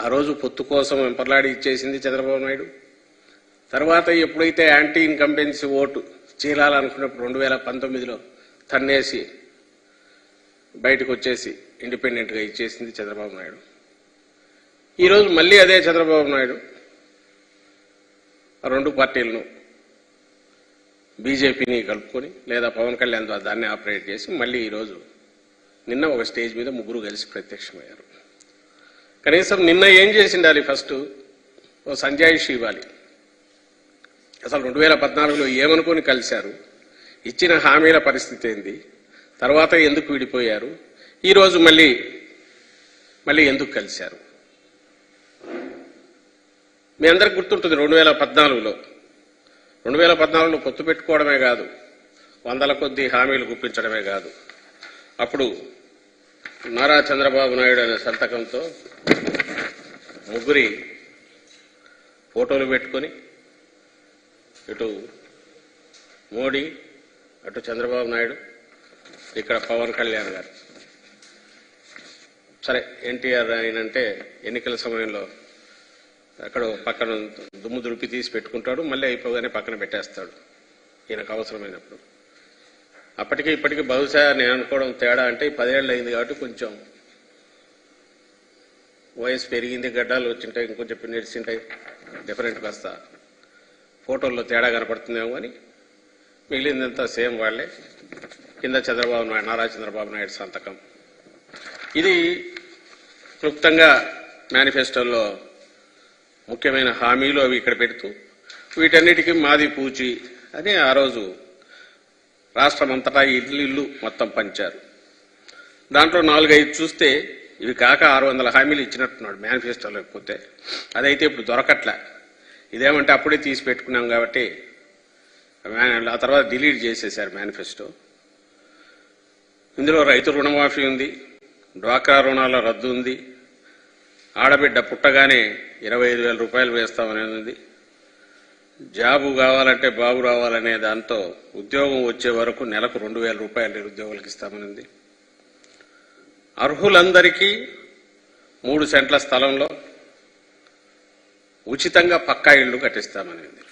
ఆ రోజు పొత్తు కోసం వెంపర్లాడి ఇచ్చేసింది చంద్రబాబు నాయుడు. తర్వాత ఎప్పుడైతే యాంటీ ఇన్కంబెన్సీ ఓటు చీలాలనుకున్నప్పుడు 2019లో తన్నేసి బయటకు వచ్చేసి ఇండిపెండెంట్గా ఇచ్చేసింది చంద్రబాబు నాయుడు. ఈరోజు మళ్ళీ అదే చంద్రబాబు నాయుడు ఆ రెండు పార్టీలను బీజేపీని కలుపుకొని లేదా పవన్ కళ్యాణ్ ద్వారా దాన్ని ఆపరేట్ చేసి మళ్ళీ ఈరోజు నిన్న ఒక స్టేజ్ మీద ముగ్గురు కలిసి ప్రత్యక్షమయ్యారు. కనీసం నిన్న ఏం చేసిండాలి? ఫస్ట్ ఓ సంజాయిషి ఇవ్వాలి. అసలు 2014లో ఏమనుకొని కలిశారు? ఇచ్చిన హామీల పరిస్థితి ఏంది? తర్వాత ఎందుకు విడిపోయారు? ఈరోజు మళ్ళీ ఎందుకు కలిశారు? మీ అందరికి గుర్తుంటుంది 2014లో పొత్తు పెట్టుకోవడమే కాదు, వందల కొద్దీ హామీలు గుప్పించడమే కాదు, అప్పుడు నారా చంద్రబాబు నాయుడు అనే సంతకంతో ముగ్గురి ఫోటోలు పెట్టుకొని ఇటు మోడీ, అటు చంద్రబాబు నాయుడు, ఇక్కడ పవన్ కళ్యాణ్ గారు. సరే, ఎన్టీఆర్ ఆయనంటే ఎన్నికల సమయంలో అక్కడ పక్కన దుమ్ము దులిపి తీసి పెట్టుకుంటాడు, మళ్ళీ అయిపోగానే పక్కన పెట్టేస్తాడు ఈయనకు అవసరమైనప్పుడు. అప్పటికి ఇప్పటికీ బహుశా నేను అనుకోవడం తేడా అంటే 10 ఏళ్ళు అయింది కాబట్టి కొంచెం వయసు పెరిగింది, గడ్డాలు వచ్చింటాయి, ఇంకొంచెం నెరిసింటాయి, డిఫరెంట్గా వస్తా ఫోటోల్లో తేడా కనపడుతుందేమో అని మిగిలిందంతా సేమ్ వాళ్లే. కింద చంద్రబాబు నాయుడు, నారా చంద్రబాబు నాయుడు సంతకం. ఇది క్లుప్తంగా మేనిఫెస్టోలో ముఖ్యమైన హామీలు అవి ఇక్కడ పెడుతూ వీటన్నిటికీ మాది పూచి అని ఆ రోజు రాష్ట్రం అంతటా ఇల్లు మొత్తం పంచారు. దాంట్లో 4-5 చూస్తే ఇవి కాక 600 హామీలు ఇచ్చినట్టున్నాడు మేనిఫెస్టోలో. లేకపోతే అదైతే ఇప్పుడు దొరకట్లే. ఇదేమంటే అప్పుడే తీసి పెట్టుకున్నాం కాబట్టి ఆ తర్వాత డిలీట్ చేసేశారు మేనిఫెస్టో. ఇందులో రైతు రుణమాఫీ ఉంది, డ్వాక్రా రుణాల రద్దు ఉంది, ఆడబిడ్డ పుట్టగానే 25,000 రూపాయలు వేస్తామనేది ఉంది, జాబు కావాలంటే బాబు రావాలనే దాంతో ఉద్యోగం వచ్చే వరకు నెలకు 2,000 రూపాయలు నిరుద్యోగులకు ఇస్తామనింది, అర్హులందరికీ 3 సెంట్ల స్థలంలో ఉచితంగా పక్కా ఇళ్లు కట్టిస్తామనింది.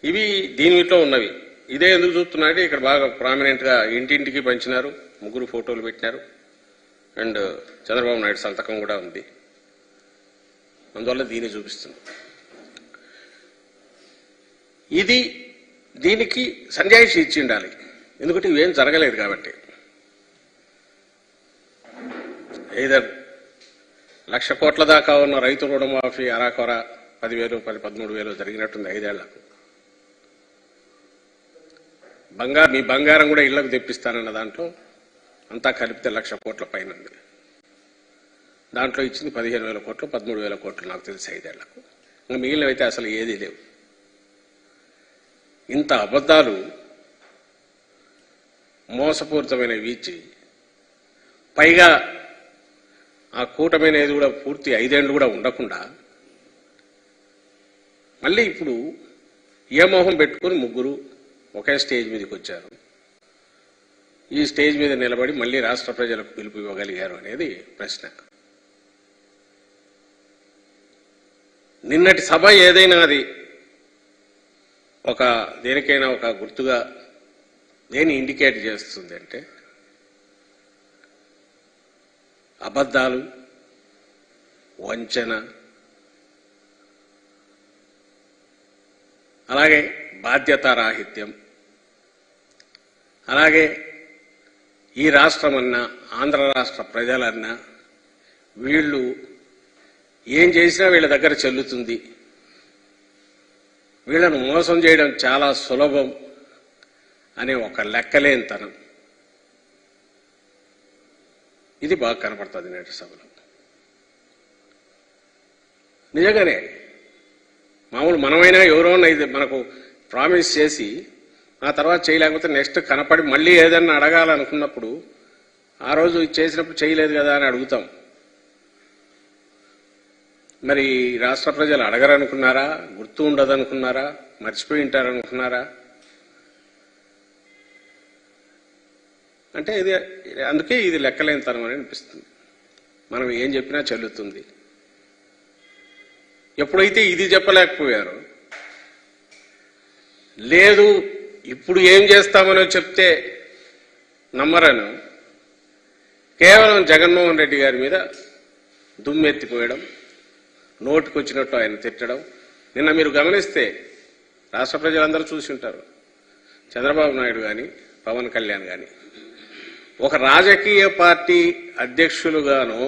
ఇవి దీనిలో ఉన్నవి. ఇదే ఎందుకు చూస్తున్నారంటే ఇక్కడ బాగా ప్రామినెంట్గా ఇంటింటికి పంచినారు, ముగ్గురు ఫోటోలు పెట్టినారు, అండ్ చంద్రబాబు నాయుడు సంతకం కూడా ఉంది. అందువల్ల దీన్ని చూపిస్తున్నాం. దీనికి సంజాయిషి ఇచ్చి ఉండాలి, ఎందుకంటే ఇవేం జరగలేదు కాబట్టి. ఏదర్ 1,00,000 కోట్ల దాకా ఉన్న రైతు రుణమాఫీ అరాకొర 10,000, 13,000 జరిగినట్టుంది 5 ఏళ్లకు. మీ బంగారం కూడా ఇళ్లకు తెప్పిస్తానన్న దాంట్లో అంతా కలిపితే 1,00,000 కోట్ల పైన ఉంది. దాంట్లో ఇచ్చింది 15,000 కోట్లు, 13,000 కోట్లు నాకు తెలిసి 5 ఏళ్లకు. ఇంకా మిగిలినవైతే అసలు ఏదీ లేవు. ఇంత అబద్ధాలు మోసపూరితమైనవి ఇచ్చి పైగా ఆ కూటమి అనేది కూడా పూర్తి 5 ఏళ్ళు కూడా ఉండకుండా మళ్ళీ ఇప్పుడు ఏ మోహం పెట్టుకుని ముగ్గురు ఒకే స్టేజ్ మీదకి వచ్చారు. ఈ స్టేజ్ మీద నిలబడి మళ్ళీ రాష్ట్ర ప్రజలకు పిలుపు ఇవ్వగలిగారు అనేది ప్రశ్న. నిన్నటి సభ ఏదైనా అది దేనికైనా ఒక గుర్తుగా దేని ఇండికేట్ చేస్తుంది అంటే అబద్ధాలు, వంచన, అలాగే బాధ్యతారాహిత్యం, అలాగే ఈ రాష్ట్రమన్నా ఆంధ్ర రాష్ట్ర ప్రజలన్నా వీళ్ళు ఏం చేసినా వీళ్ళ దగ్గర చెల్లుతుంది, వీళ్ళను మోసం చేయడం చాలా సులభం అనే ఒక లెక్కలేనితనం ఇది బాగా కనపడుతుంది నేటి సభలో. నిజంగానే మామూలు మనమైనా ఎవరోనా ఇది మనకు ప్రామిస్ చేసి ఆ తర్వాత చేయలేకపోతే నెక్స్ట్ కనపడి మళ్ళీ ఏదన్నా అడగాలనుకున్నప్పుడు ఆ రోజు చేసినప్పుడు చేయలేదు కదా అని అడుగుతాం. మరి రాష్ట్ర ప్రజలు అడగరనుకున్నారా? గుర్తు ఉండదనుకున్నారా? మర్చిపోయి ఉంటారనుకున్నారా? అంటే అందుకే ఇది లెక్కలేనితనం అని అనిపిస్తుంది. మనం ఏం చెప్పినా చెల్లుతుంది. ఎప్పుడైతే ఇది చెప్పలేకపోయారో, లేదు ఇప్పుడు ఏం చేస్తామనో చెప్తే నమ్మరను కేవలం జగన్మోహన్ రెడ్డి గారి మీద దుమ్మెత్తిపోయడం, నోటికొచ్చినట్టు ఆయన తిట్టడం. నిన్న మీరు గమనిస్తే రాష్ట్ర ప్రజలందరూ చూసి ఉంటారు. చంద్రబాబు నాయుడు కానీ పవన్ కళ్యాణ్ కానీ ఒక రాజకీయ పార్టీ అధ్యక్షులుగానో